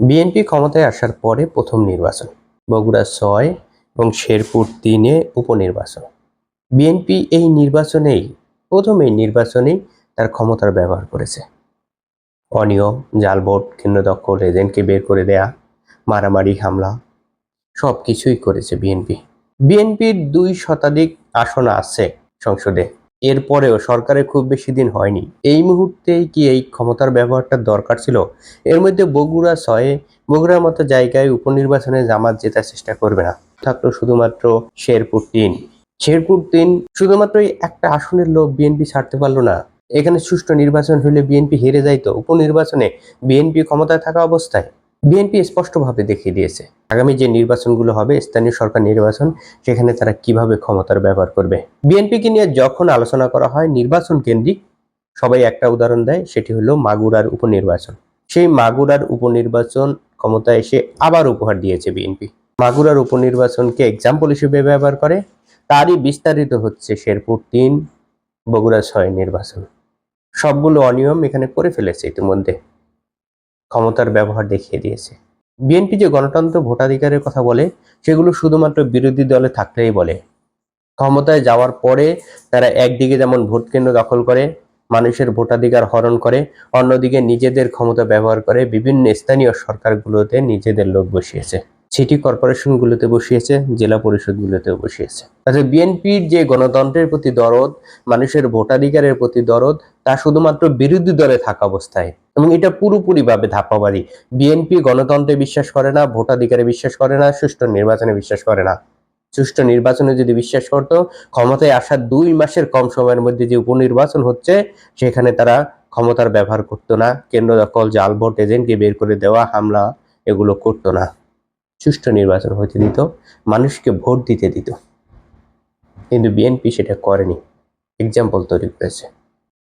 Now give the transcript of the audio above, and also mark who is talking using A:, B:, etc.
A: BNP ক্ষমতায় আসার পরে প্রথম নির্বাচন, বগুড়া ৬ এবং শেরপুর ৩-এ উপনির্বাচন। বিএনপি এই নির্বাচনেই তার ক্ষমতার ব্যবহার করেছে। অনিয়ম, জাল ভোট, কেন্দ্র দখল, এজেন্টকে বের করে দেয়া, মারামারি, হামলা সবকিছুই করেছে বিএনপি। বিএনপির ২ শতাধিক আসন আছে সংসদে। এরপরেও সরকারের খুব বেশি দিন হয়নি। এই মুহূর্তেই কি এই ক্ষমতার ব্যবহারটা দরকার ছিল? এর মধ্যে বগুড়ার মতো জায়গায় উপনির্বাচনে জামাত জেতার চেষ্টা করবে না। থাকলো শুধুমাত্র শেরপুর ৩ শুধুমাত্র এই একটা আসনের লোক বিএনপি ছাড়তে পারলো না। এখানে সুষ্ঠু নির্বাচন হলে বিএনপি হেরে যাইতো। উপনির্বাচনে বিএনপি ক্ষমতায় থাকা অবস্থায় বিএনপি স্পষ্টভাবে দেখিয়ে দিয়েছে আগামী যে নির্বাচনগুলো হবে, স্থানীয় সরকার নির্বাচন, সেখানে তারা কিভাবে ক্ষমতার ব্যবহার করবে। বিএনপিকে নিয়ে যখন আলোচনা করা হয় নির্বাচন কেন্দ্রিক, সবাই একটা উদাহরণ দেয়, সেটি হলো মাগুরার উপনির্বাচন। সেই মাগুরার উপনির্বাচন ক্ষমতায় এসে আবার উপহার দিয়েছে বিএনপি। মাগুরার উপনির্বাচনকে এক্সাম্পল হিসেবে ব্যবহার করে। তারই বিস্তারিত হচ্ছে শেরপুর ৩, বগুড়া ৬ নির্বাচন। সবগুলো অনিয়ম এখানে করে ফেলেছে ইতিমধ্যে, ক্ষমতার ব্যবহার দেখিয়ে দিয়েছে। বিএনপি যে গণতন্ত্র, ভোটাধিকারের কথা বলে, সেগুলো শুধুমাত্র বিরোধী দলে থাকলেই বলে। ক্ষমতায় যাওয়ার পরে তারা একদিকে যেমন ভোট কেন্দ্র দখল করে, মানুষের ভোটাধিকার হরণ করে, অন্যদিকে নিজেদের ক্ষমতা ব্যবহার করে বিভিন্ন স্থানীয় সরকারগুলোতে নিজেদের লোক বসিয়েছে, সিটি কর্পোরেশনগুলোতে বসিয়েছে, জেলা পরিষদগুলোতেও বসিয়েছে। আচ্ছা, বিএনপির যে গণতন্ত্রের প্রতি দরদ, মানুষের ভোটাধিকারের প্রতি দরদ, তা শুধুমাত্র বিরোধী দলে থাকা অবস্থায়, এবং এটা পুরোপুরিভাবে ধাপ্পাবাদী। বিএনপি গণতন্ত্রে বিশ্বাস করে না, ভোটাধিকারে বিশ্বাস করে না, সুষ্ঠু নির্বাচনে বিশ্বাস করে না। সুষ্ঠু নির্বাচনে যদি বিশ্বাস করতো, ক্ষমতায় আসার ২ মাসের কম সময়ের মধ্যে যে উপনির্বাচন হচ্ছে, সেখানে তারা ক্ষমতার ব্যবহার করতো না, কেন্দ্র দখল, জাল ভোট, এজেন্টকে বের করে দেওয়া, হামলা, এগুলো করতো না। সুষ্ঠু নির্বাচন হতে দিত, মানুষকে ভোট দিতে দিত। কিন্তু বিএনপি সেটা করেনি, এক্সাম্পল তৈরি করেছে।